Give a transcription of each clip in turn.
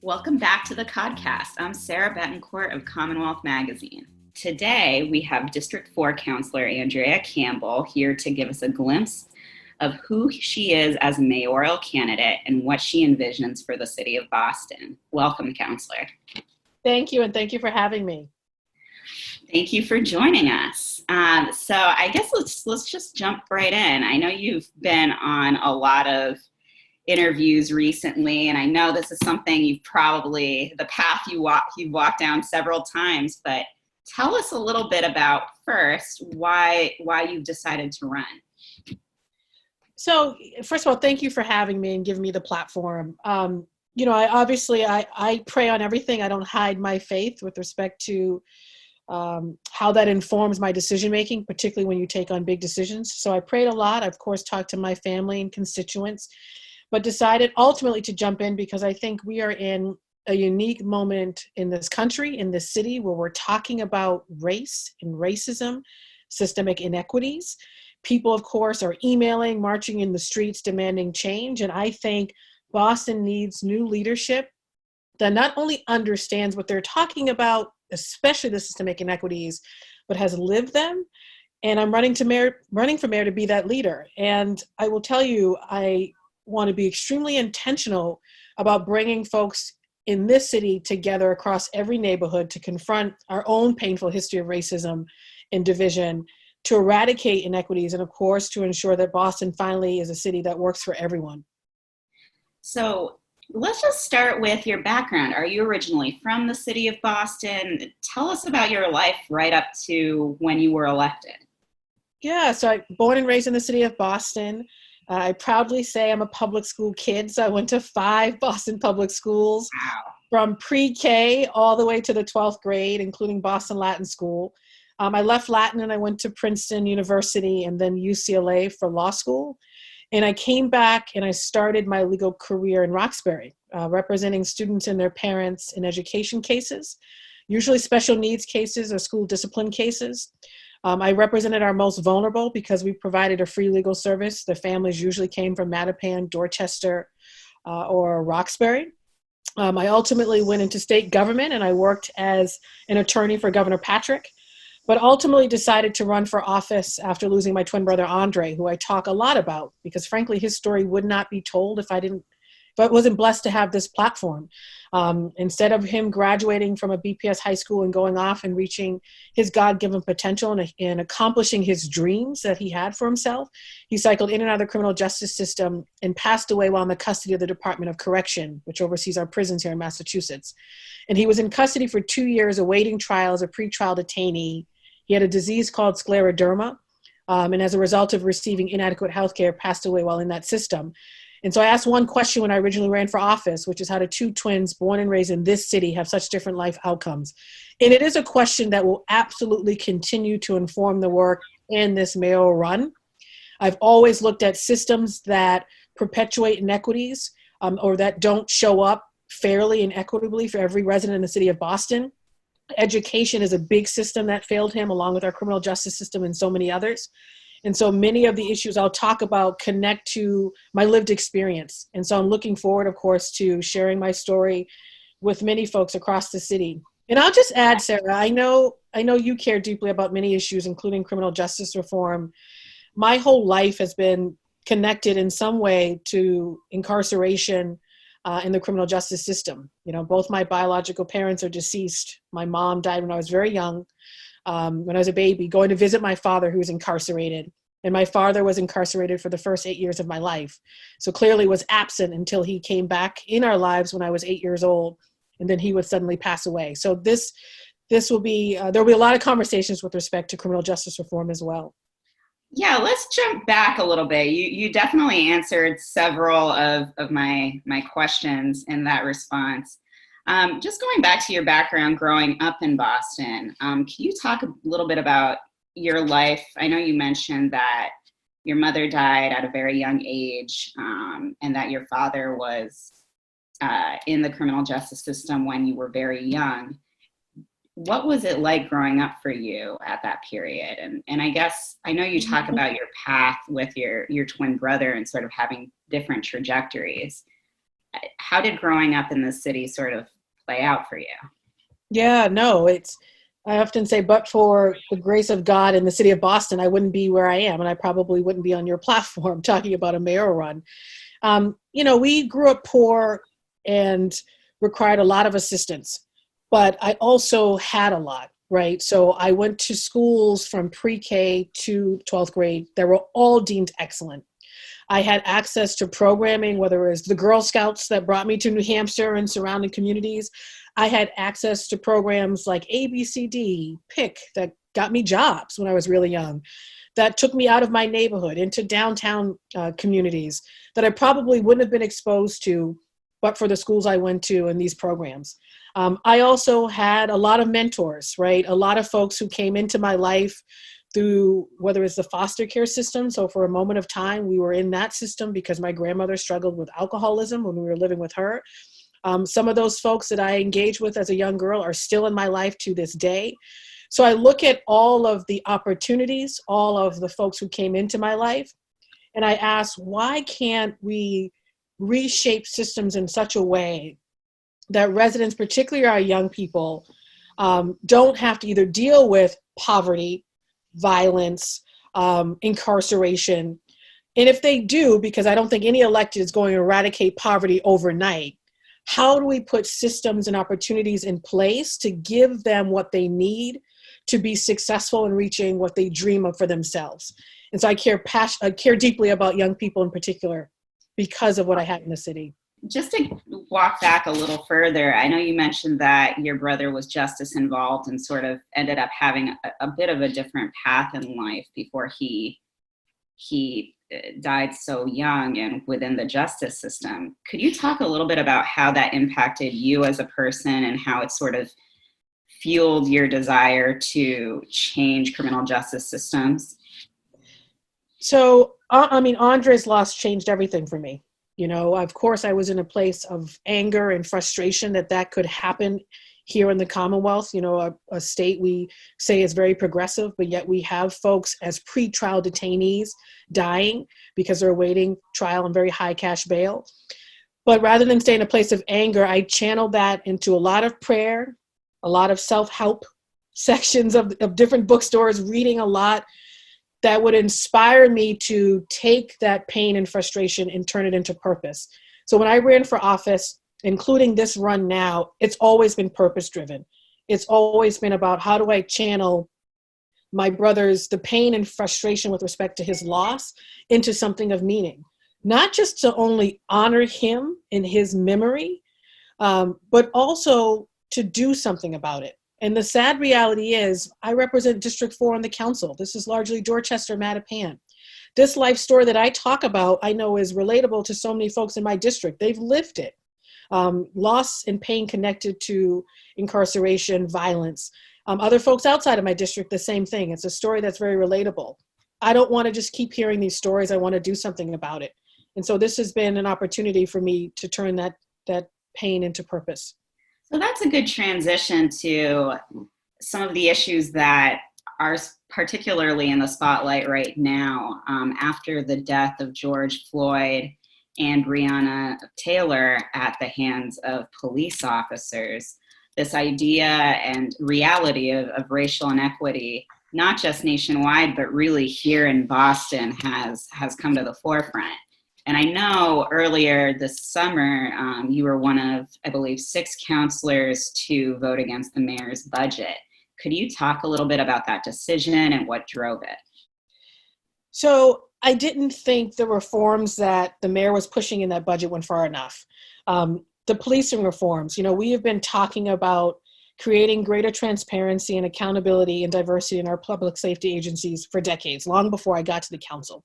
Welcome back to the podcast. I'm Sarah Betancourt of Commonwealth Magazine. Today, we have District 4 Councilor Andrea Campbell here to give us a glimpse of who she is as a mayoral candidate and what she envisions for the city of Boston. Welcome, Councilor. Thank you, and thank you for having me. Thank you for joining us. So I guess let's just jump right in. I know you've been on a lot of interviews recently, and I know this is something you've the path you've walked down several times, but tell us a little bit about first why you've decided to run. So first of all, thank you for having me and giving me the platform. I pray on everything. I don't hide my faith with respect to how that informs my decision making, particularly when you take on big decisions. So I prayed a lot. I, of course, talked to my family and constituents, but decided ultimately to jump in because I think we are in a unique moment in this country, in this city, where we're talking about race and racism, systemic inequities. People, of course, are emailing, marching in the streets, demanding change. And I think Boston needs new leadership that not only understands what they're talking about, especially the systemic inequities, but has lived them. And I'm running for mayor to be that leader. And I will tell you, I want to be extremely intentional about bringing folks in this city together across every neighborhood to confront our own painful history of racism and division, to eradicate inequities, and of course, to ensure that Boston finally is a city that works for everyone. So let's just start with your background. Are you originally from the city of Boston? Tell us about your life right up to when you were elected. Yeah, so I'm born and raised in the city of Boston. I proudly say I'm a public school kid, so I went to 5 Boston public schools. Wow. From pre-K all the way to the 12th grade, including Boston Latin School. I left Latin and I went to Princeton University and then UCLA for law school. And I came back and I started my legal career in Roxbury, representing students and their parents in education cases, usually special needs cases or school discipline cases. I represented our most vulnerable because we provided a free legal service. The families usually came from Mattapan, Dorchester, or Roxbury. I ultimately went into state government and I worked as an attorney for Governor Patrick, but ultimately decided to run for office after losing my twin brother, Andre, who I talk a lot about because frankly, his story would not be told if I wasn't blessed to have this platform. Instead of him graduating from a BPS high school and going off and reaching his God-given potential and accomplishing his dreams that he had for himself, he cycled in and out of the criminal justice system and passed away while in the custody of the Department of Correction, which oversees our prisons here in Massachusetts. And he was in custody for 2 years awaiting trial as a pretrial detainee. He had a disease called scleroderma, and as a result of receiving inadequate health care, passed away while in that system. And so I asked one question when I originally ran for office, which is how do 2 twins born and raised in this city have such different life outcomes? And it is a question that will absolutely continue to inform the work in this mayoral run. I've always looked at systems that perpetuate inequities or that don't show up fairly and equitably for every resident in the city of Boston. Education is a big system that failed him, along with our criminal justice system and so many others. And so many of the issues I'll talk about connect to my lived experience. And so I'm looking forward, of course, to sharing my story with many folks across the city. And I'll just add, Sarah, I know you care deeply about many issues, including criminal justice reform. My whole life has been connected in some way to incarceration in the criminal justice system. You know, both my biological parents are deceased. My mom died when I was very young. When I was a baby, going to visit my father who was incarcerated. And my father was incarcerated for the first 8 years of my life. So clearly was absent until he came back in our lives when I was 8 years old. And then he would suddenly pass away. So this will be, there'll be a lot of conversations with respect to criminal justice reform as well. Yeah, let's jump back a little bit. You definitely answered several of my questions in that response. Just going back to your background growing up in Boston, can you talk a little bit about your life? I know you mentioned that your mother died at a very young age and that your father was in the criminal justice system when you were very young. what was it like growing up for you at that period? And I guess I know you talk about your path with your twin brother and sort of having different trajectories. How did growing up in the city sort of play out for you? Yeah, no, I often say, but for the grace of God in the city of Boston, I wouldn't be where I am, and I probably wouldn't be on your platform talking about a mayoral run. We grew up poor and required a lot of assistance, but I also had a lot, right? So I went to schools from pre-K to 12th grade that were all deemed excellent. I had access to programming, whether it was the Girl Scouts that brought me to New Hampshire and surrounding communities. I had access to programs like ABCD, PIC, that got me jobs when I was really young, that took me out of my neighborhood into downtown communities that I probably wouldn't have been exposed to but for the schools I went to and these programs. I also had a lot of mentors, right? A lot of folks who came into my life through whether it's the foster care system. So for a moment of time, we were in that system because my grandmother struggled with alcoholism when we were living with her. Some of those folks that I engaged with as a young girl are still in my life to this day. So I look at all of the opportunities, all of the folks who came into my life, and I ask, why can't we reshape systems in such a way that residents, particularly our young people, don't have to either deal with poverty, violence, incarceration. And if they do, because I don't think any elected is going to eradicate poverty overnight, how do we put systems and opportunities in place to give them what they need to be successful in reaching what they dream of for themselves? And so I care deeply about young people in particular because of what I had in the city. Just to walk back a little further, I know you mentioned that your brother was justice involved and sort of ended up having a bit of a different path in life before he died so young and within the justice system. Could you talk a little bit about how that impacted you as a person and how it sort of fueled your desire to change criminal justice systems? So, Andre's loss changed everything for me. Of course, I was in a place of anger and frustration that could happen here in the Commonwealth, a state we say is very progressive, but yet we have folks as pre-trial detainees dying because they're awaiting trial on very high cash bail. But rather than stay in a place of anger, I channeled that into a lot of prayer, a lot of self-help sections of different bookstores, reading a lot that would inspire me to take that pain and frustration and turn it into purpose. So when I ran for office, including this run now, it's always been purpose-driven. It's always been about how do I channel my brother's, the pain and frustration with respect to his loss into something of meaning. Not just to only honor him in his memory, but also to do something about it. And the sad reality is I represent District 4 on the council. This is largely Dorchester, Mattapan. This life story that I talk about, I know is relatable to so many folks in my district. They've lived it. Loss and pain connected to incarceration, violence. Other folks outside of my district, the same thing. It's a story that's very relatable. I don't want to just keep hearing these stories. I want to do something about it. And so this has been an opportunity for me to turn that pain into purpose. So that's a good transition to some of the issues that are particularly in the spotlight right now after the death of George Floyd and Breonna Taylor at the hands of police officers. This idea and reality of racial inequity, not just nationwide, but really here in Boston has come to the forefront. And I know earlier this summer, you were one of, I believe, 6 councilors to vote against the mayor's budget. Could you talk a little bit about that decision and what drove it? So I didn't think the reforms that the mayor was pushing in that budget went far enough. The policing reforms, we have been talking about creating greater transparency and accountability and diversity in our public safety agencies for decades, long before I got to the council.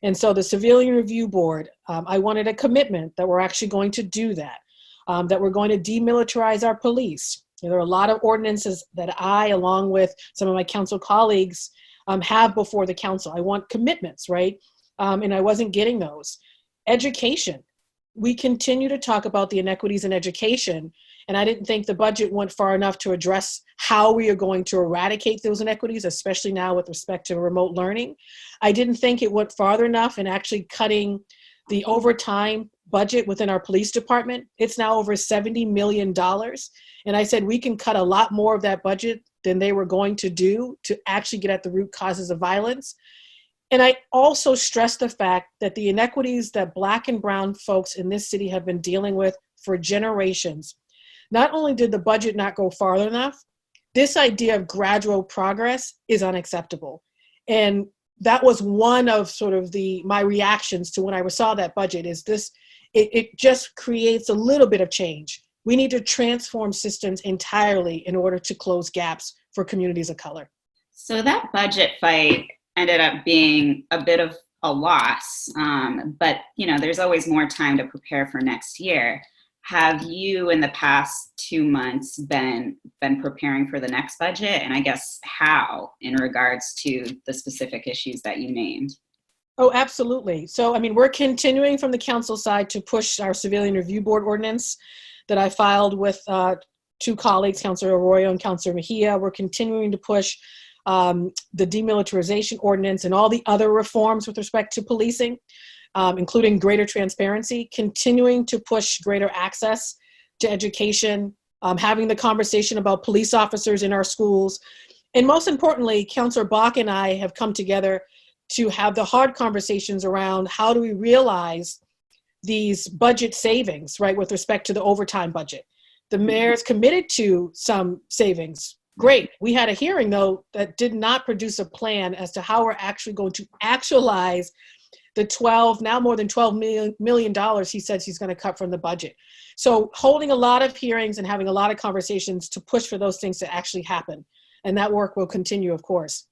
And so the Civilian Review Board, I wanted a commitment that we're actually going to do that, that we're going to demilitarize our police. There are a lot of ordinances that I, along with some of my council colleagues, have before the council. I want commitments, right? And I wasn't getting those. Education. We continue to talk about the inequities in education. And I didn't think the budget went far enough to address how we are going to eradicate those inequities, especially now with respect to remote learning. I didn't think it went farther enough in actually cutting the overtime budget within our police department. It's now over $70 million. And I said, we can cut a lot more of that budget than they were going to do to actually get at the root causes of violence. And I also stressed the fact that the inequities that Black and brown folks in this city have been dealing with for generations, not only did the budget not go far enough, this idea of gradual progress is unacceptable. And that was one of sort of my reactions to when I saw that budget is this, it just creates a little bit of change. We need to transform systems entirely in order to close gaps for communities of color. So that budget fight ended up being a bit of a loss, but there's always more time to prepare for next year. Have you, in the past 2 months, been preparing for the next budget? And I guess how, in regards to the specific issues that you named? Oh, absolutely. So, we're continuing from the council side to push our Civilian Review Board ordinance that I filed with 2 colleagues, Councilor Arroyo and Councilor Mejia. We're continuing to push the demilitarization ordinance and all the other reforms with respect to policing, including greater transparency, continuing to push greater access to education, having the conversation about police officers in our schools. And most importantly, Councilor Bach and I have come together to have the hard conversations around how do we realize these budget savings, right, with respect to the overtime budget. The mayor's committed to some savings. Great. We had a hearing, though, that did not produce a plan as to how we're actually going to actualize the now more than $12 million he says he's going to cut from the budget. So holding a lot of hearings and having a lot of conversations to push for those things to actually happen. And that work will continue, of course.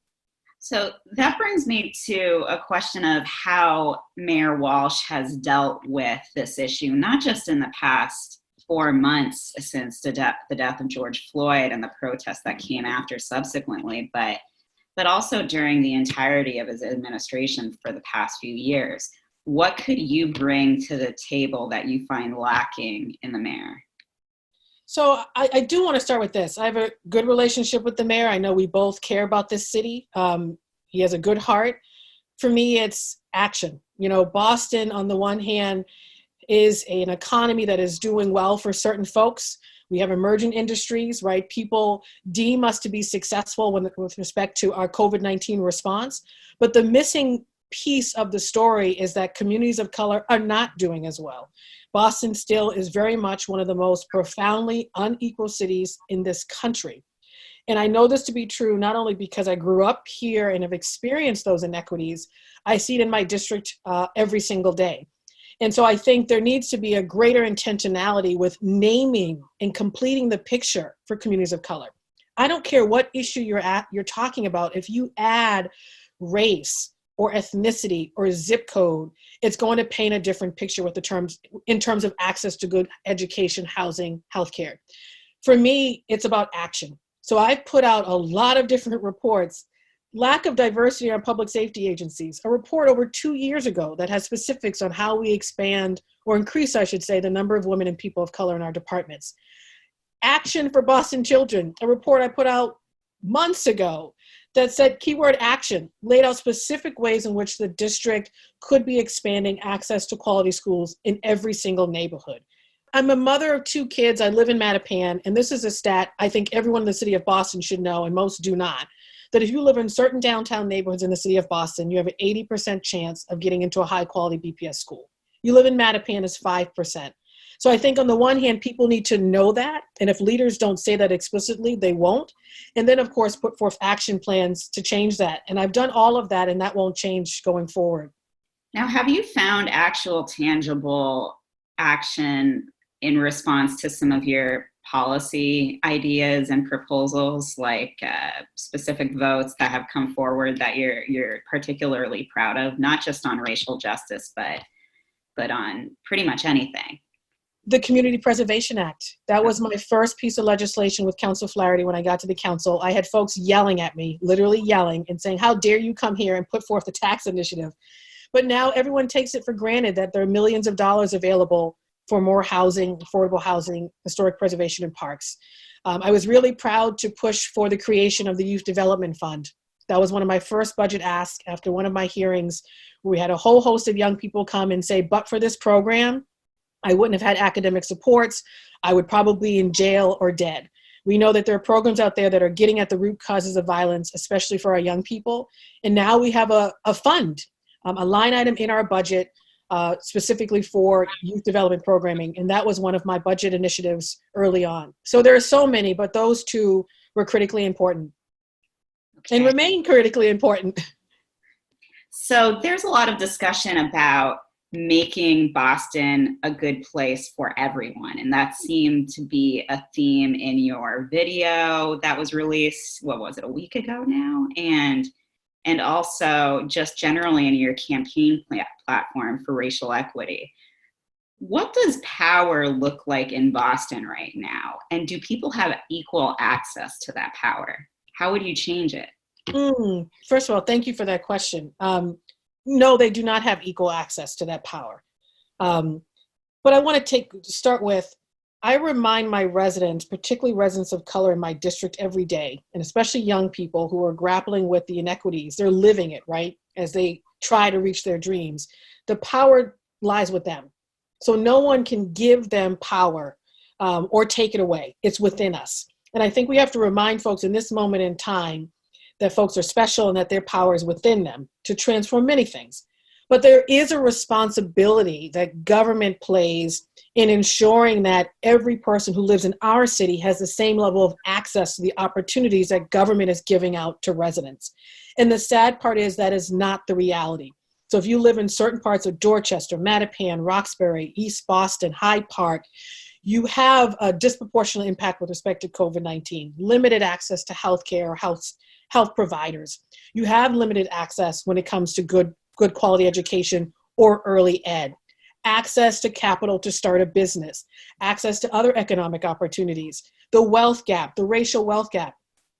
So that brings me to a question of how Mayor Walsh has dealt with this issue, not just in the past 4 months since the death of George Floyd and the protests that came after subsequently, but also during the entirety of his administration for the past few years. What could you bring to the table that you find lacking in the mayor? So I do want to start with this. I have a good relationship with the mayor. I know we both care about this city. He has a good heart. For me, it's action. Boston, on the one hand, is an economy that is doing well for certain folks. We have emerging industries, right? People deem us to be successful with respect to our COVID-19 response. But the missing piece of the story is that communities of color are not doing as well. Boston still is very much one of the most profoundly unequal cities in this country. And I know this to be true not only because I grew up here and have experienced those inequities, I see it in my district every single day. And so I think there needs to be a greater intentionality with naming and completing the picture for communities of color. I don't care what issue you're talking about. If you add race or ethnicity or zip code, it's going to paint a different picture in terms of access to good education, housing, healthcare. For me, it's about action. So I've put out a lot of different reports. Lack of diversity on public safety agencies, a report over 2 years ago that has specifics on how we expand or increase, I should say, the number of women and people of color in our departments. Action for Boston Children, a report I put out months ago that said keyword action, laid out specific ways in which the district could be expanding access to quality schools in every single neighborhood. I'm a mother of 2 kids. I live in Mattapan, and this is a stat I think everyone in the city of Boston should know, and most do not, that if you live in certain downtown neighborhoods in the city of Boston, you have an 80% chance of getting into a high-quality BPS school. You live in Mattapan, it's 5%. So I think on the one hand, people need to know that, and if leaders don't say that explicitly, they won't. And then, of course, put forth action plans to change that. And I've done all of that, and that won't change going forward. Now, have you found actual tangible action in response to some of your policy ideas and proposals, like specific votes that have come forward that you're particularly proud of, not just on racial justice, but on pretty much anything? The Community Preservation Act. That was my first piece of legislation with Council Flaherty when I got to the council. I had folks yelling at me, literally yelling and saying, how dare you come here and put forth a tax initiative? But now everyone takes it for granted that there are millions of dollars available for more housing, affordable housing, historic preservation, and parks. I was really proud to push for the creation of the Youth Development Fund. That was one of my first budget asks after one of my hearings, where we had a whole host of young people come and say, but for this program, I wouldn't have had academic supports. I would probably be in jail or dead. We know that there are programs out there that are getting at the root causes of violence, especially for our young people. And now we have a fund, a line item in our budget specifically for youth development programming. And that was one of my budget initiatives early on. So there are so many, but those two were critically important and remain critically important. So there's a lot of discussion about making Boston a good place for everyone. And that seemed to be a theme in your video that was released, what was it, a week ago now? And also just generally in your campaign platform for racial equity. What does power look like in Boston right now? And do people have equal access to that power? How would you change it? First of all, thank you for that question. No, they do not have equal access to that power. But I want to start with, I remind my residents, particularly residents of color in my district every day, and especially young people who are grappling with the inequities, they're living it, right? As they try to reach their dreams. The power lies with them. So no one can give them power or take it away. It's within us. And I think we have to remind folks in this moment in time that folks are special and that their power is within them to transform many things. But there is a responsibility that government plays in ensuring that every person who lives in our city has the same level of access to the opportunities that government is giving out to residents. And the sad part is that is not the reality. So if you live in certain parts of Dorchester, Mattapan, Roxbury, East Boston, Hyde Park, you have a disproportionate impact with respect to COVID-19, limited access to healthcare or health providers. You have limited access when it comes to good quality education or early ed, access to capital to start a business, access to other economic opportunities, the wealth gap, the racial wealth gap,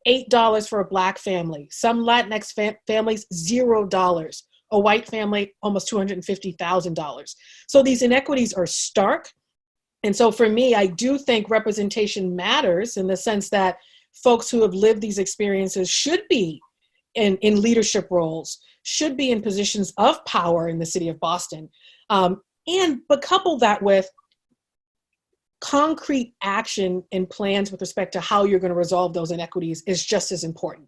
$8 for a Black family, some Latinx families, $0, a white family, almost $250,000. So these inequities are stark. And so for me, I do think representation matters in the sense that folks who have lived these experiences should be in leadership roles, should be in positions of power in the city of Boston. But couple that with concrete action and plans with respect to how you're going to resolve those inequities is just as important.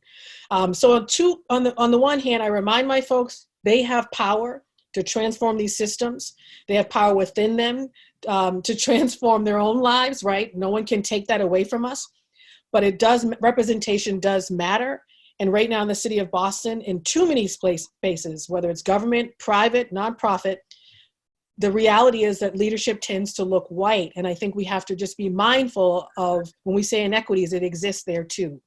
So on the one hand, I remind my folks, they have power to transform these systems. They have power within them to transform their own lives, right? No one can take that away from us. But representation does matter. And right now in the city of Boston, in too many spaces, whether it's government, private, nonprofit, the reality is that leadership tends to look white. And I think we have to just be mindful of when we say inequities, it exists there too.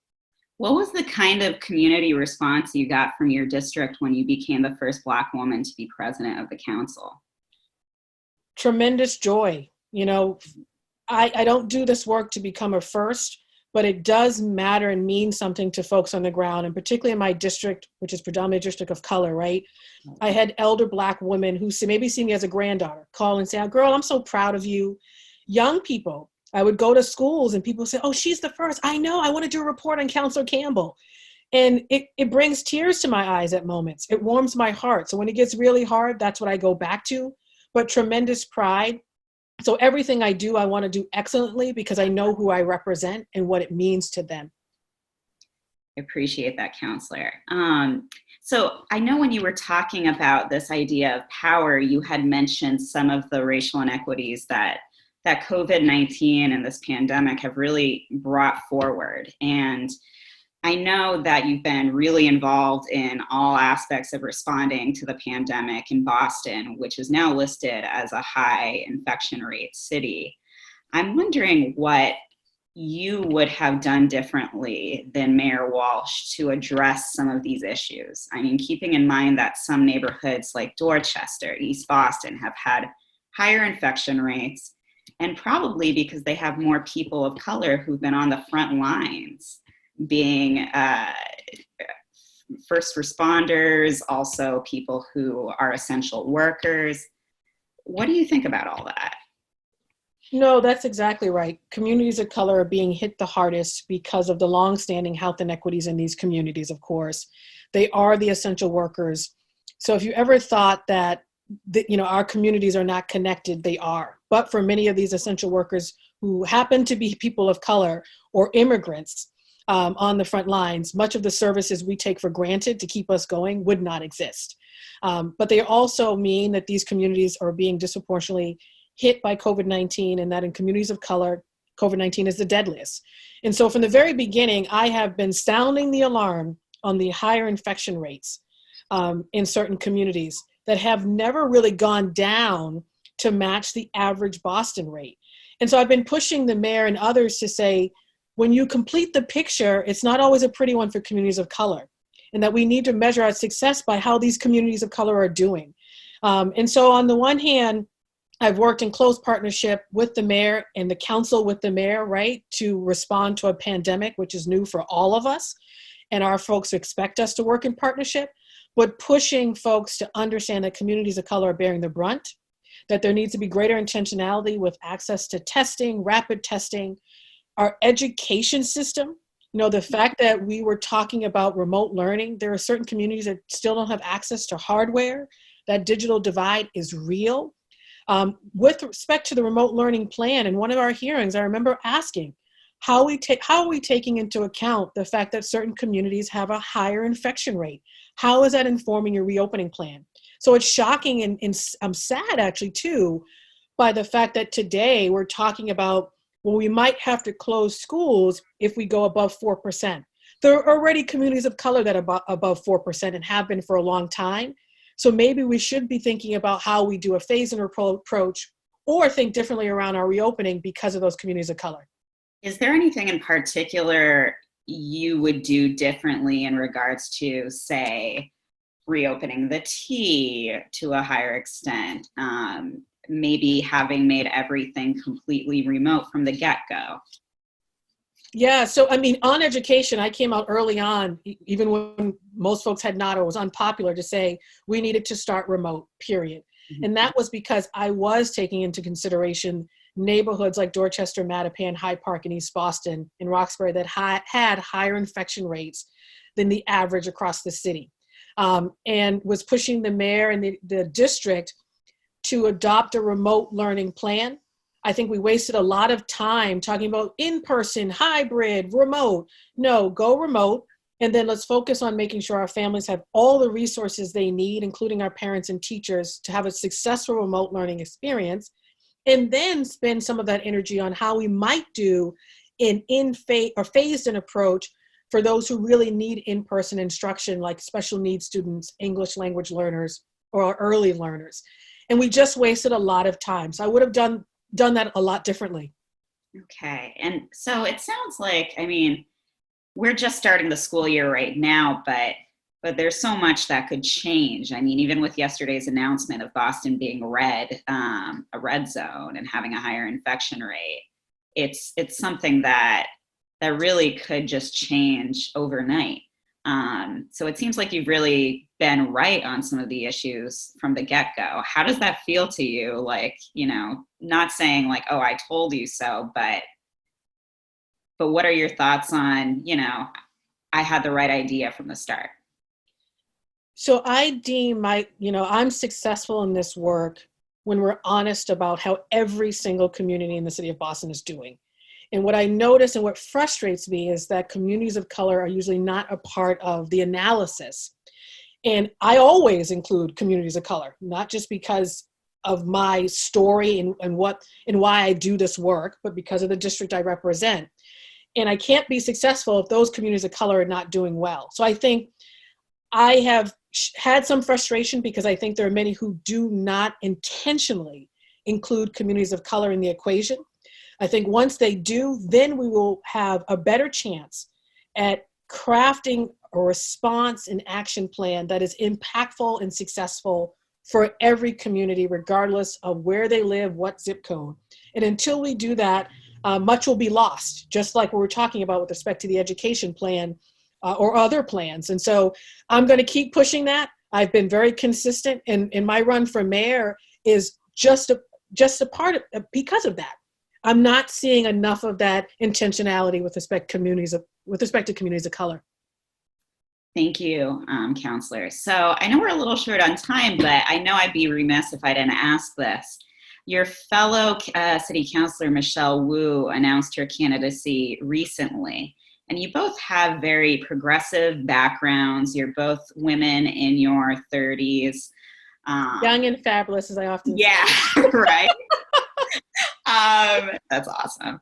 What was the kind of community response you got from your district when you became the first Black woman to be president of the council? Tremendous joy. You know, I don't do this work to become a first, but it does matter and mean something to folks on the ground, and particularly in my district, which is predominantly a district of color, right? I had elder Black women who maybe see me as a granddaughter call and say, oh, girl, I'm so proud of you. Young people, I would go to schools and people say, oh, she's the first. I know, I want to do a report on Councilor Campbell. And it brings tears to my eyes at moments. It warms my heart. So when it gets really hard, that's what I go back to, but tremendous pride. So everything I do, I want to do excellently because I know who I represent and what it means to them. I appreciate that, Councilor. So I know when you were talking about this idea of power, you had mentioned some of the racial inequities that COVID-19 and this pandemic have really brought forward. And I know that you've been really involved in all aspects of responding to the pandemic in Boston, which is now listed as a high infection rate city. I'm wondering what you would have done differently than Mayor Walsh to address some of these issues. I mean, keeping in mind that some neighborhoods like Dorchester, East Boston have had higher infection rates, and probably because they have more people of color who've been on the front lines, being first responders, also people who are essential workers. What do you think about all that? No, that's exactly right. Communities of color are being hit the hardest because of the longstanding health inequities in these communities, of course. They are the essential workers. So if you ever thought that, our communities are not connected, they are. But for many of these essential workers who happen to be people of color or immigrants on the front lines, much of the services we take for granted to keep us going would not exist. But they also mean that these communities are being disproportionately hit by COVID-19, and that in communities of color, COVID-19 is the deadliest. And so from the very beginning, I have been sounding the alarm on the higher infection rates in certain communities that have never really gone down to match the average Boston rate. And so I've been pushing the mayor and others to say, when you complete the picture, it's not always a pretty one for communities of color, and that we need to measure our success by how these communities of color are doing. And so on the one hand, I've worked in close partnership with the mayor and the council with the mayor, right, to respond to a pandemic, which is new for all of us. And our folks expect us to work in partnership, but pushing folks to understand that communities of color are bearing the brunt, that there needs to be greater intentionality with access to testing, rapid testing, our education system. The fact that we were talking about remote learning, there are certain communities that still don't have access to hardware. That digital divide is real. With respect to the remote learning plan, in one of our hearings, I remember asking, how are we taking into account the fact that certain communities have a higher infection rate? How is that informing your reopening plan? So it's shocking, and I'm sad actually too, by the fact that today we're talking about, well, we might have to close schools if we go above 4%. There are already communities of color that are above 4% and have been for a long time. So maybe we should be thinking about how we do a phase-in approach or think differently around our reopening because of those communities of color. Is there anything in particular you would do differently in regards to, say, reopening the T to a higher extent, maybe having made everything completely remote from the get-go? Yeah, so I mean, on education, I came out early on, even when most folks had not, or was unpopular, to say we needed to start remote, period. Mm-hmm. And that was because I was taking into consideration neighborhoods like Dorchester, Mattapan, Hyde Park, and East Boston, and Roxbury that had higher infection rates than the average across the city, and was pushing the mayor and the district to adopt a remote learning plan. I think we wasted a lot of time talking about in-person, hybrid, remote. No, go remote, and then let's focus on making sure our families have all the resources they need, including our parents and teachers, to have a successful remote learning experience, and then spend some of that energy on how we might do an phased-in approach for those who really need in-person instruction, like special needs students, English language learners, or early learners. And we just wasted a lot of time. So I would have done that a lot differently. Okay. And so it sounds like, I mean, we're just starting the school year right now, but there's so much that could change. I mean, even with yesterday's announcement of Boston being a red zone and having a higher infection rate, it's something that really could just change overnight. So it seems like you've really been right on some of the issues from the get-go. How does that feel to you? Like, not saying like, oh, I told you so, but what are your thoughts on, I had the right idea from the start? So I deem I'm successful in this work when we're honest about how every single community in the city of Boston is doing. And what I notice and what frustrates me is that communities of color are usually not a part of the analysis. And I always include communities of color, not just because of my story and why I do this work, but because of the district I represent. And I can't be successful if those communities of color are not doing well. So I think I have had some frustration because I think there are many who do not intentionally include communities of color in the equation. I think once they do, then we will have a better chance at crafting a response and action plan that is impactful and successful for every community, regardless of where they live, what zip code. And until we do that, much will be lost, just like we were talking about with respect to the education plan or other plans. And so I'm going to keep pushing that. I've been very consistent, and my run for mayor is just a part of because of that. I'm not seeing enough of that intentionality with respect to communities of color. Thank you, Counselor. So I know we're a little short on time, but I know I'd be remiss if I didn't ask this. Your fellow City Councilor, Michelle Wu, announced her candidacy recently, and you both have very progressive backgrounds. You're both women in your 30s. Young and fabulous, as I often say. Yeah, right. That's awesome.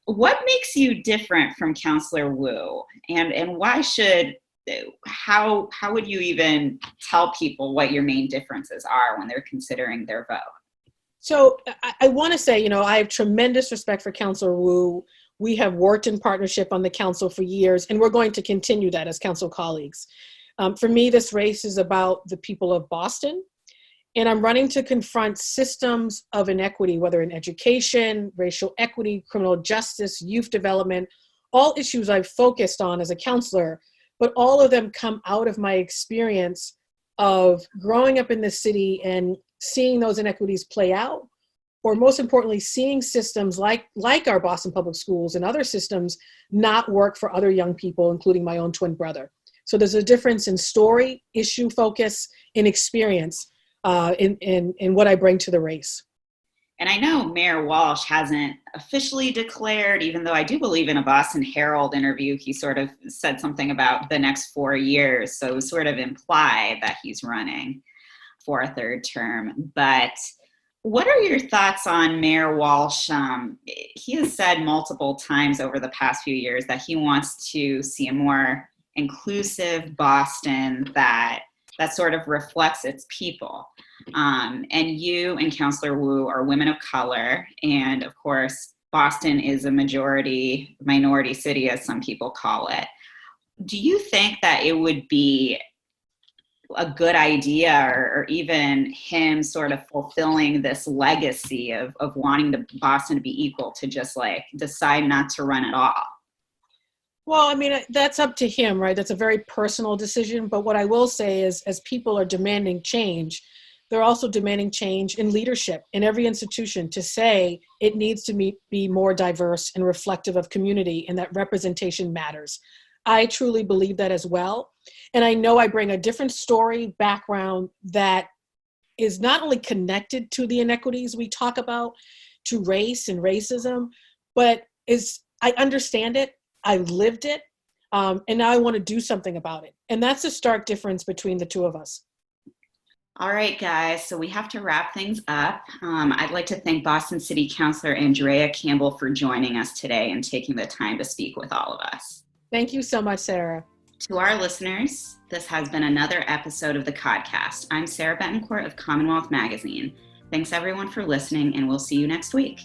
What makes you different from Councilor Wu, and why should how would you even tell people what your main differences are when they're considering their vote? So I want to say, I have tremendous respect for Councilor Wu. We have worked in partnership on the council for years, and we're going to continue that as council colleagues. For me, this race is about the people of Boston, and I'm running to confront systems of inequity, whether in education, racial equity, criminal justice, youth development, all issues I've focused on as a counselor, but all of them come out of my experience of growing up in the city and seeing those inequities play out, or most importantly, seeing systems like our Boston Public Schools and other systems not work for other young people, including my own twin brother. So there's a difference in story, issue focus, and experience in what I bring to the race. And I know Mayor Walsh hasn't officially declared, even though I do believe in a Boston Herald interview, he sort of said something about the next 4 years. So it was sort of implied that he's running for a third term. But what are your thoughts on Mayor Walsh? He has said multiple times over the past few years that he wants to see a more inclusive Boston that sort of reflects its people. And you and Councilor Wu are women of color. And of course, Boston is a minority city, as some people call it. Do you think that it would be a good idea, or even him sort of fulfilling this legacy of wanting Boston to be equal, to just like decide not to run at all? Well, I mean, that's up to him, right? That's a very personal decision. But what I will say is, as people are demanding change, they're also demanding change in leadership in every institution to say it needs to be more diverse and reflective of community, and that representation matters. I truly believe that as well. And I know I bring a different story background that is not only connected to the inequities we talk about, to race and racism, but I understand it, I lived it, and now I want to do something about it. And that's a stark difference between the two of us. All right, guys, so we have to wrap things up. I'd like to thank Boston City Councilor Andrea Campbell for joining us today and taking the time to speak with all of us. Thank you so much, Sarah. To our listeners, this has been another episode of the Codcast. I'm Sarah Betancourt of Commonwealth Magazine. Thanks everyone for listening, and we'll see you next week.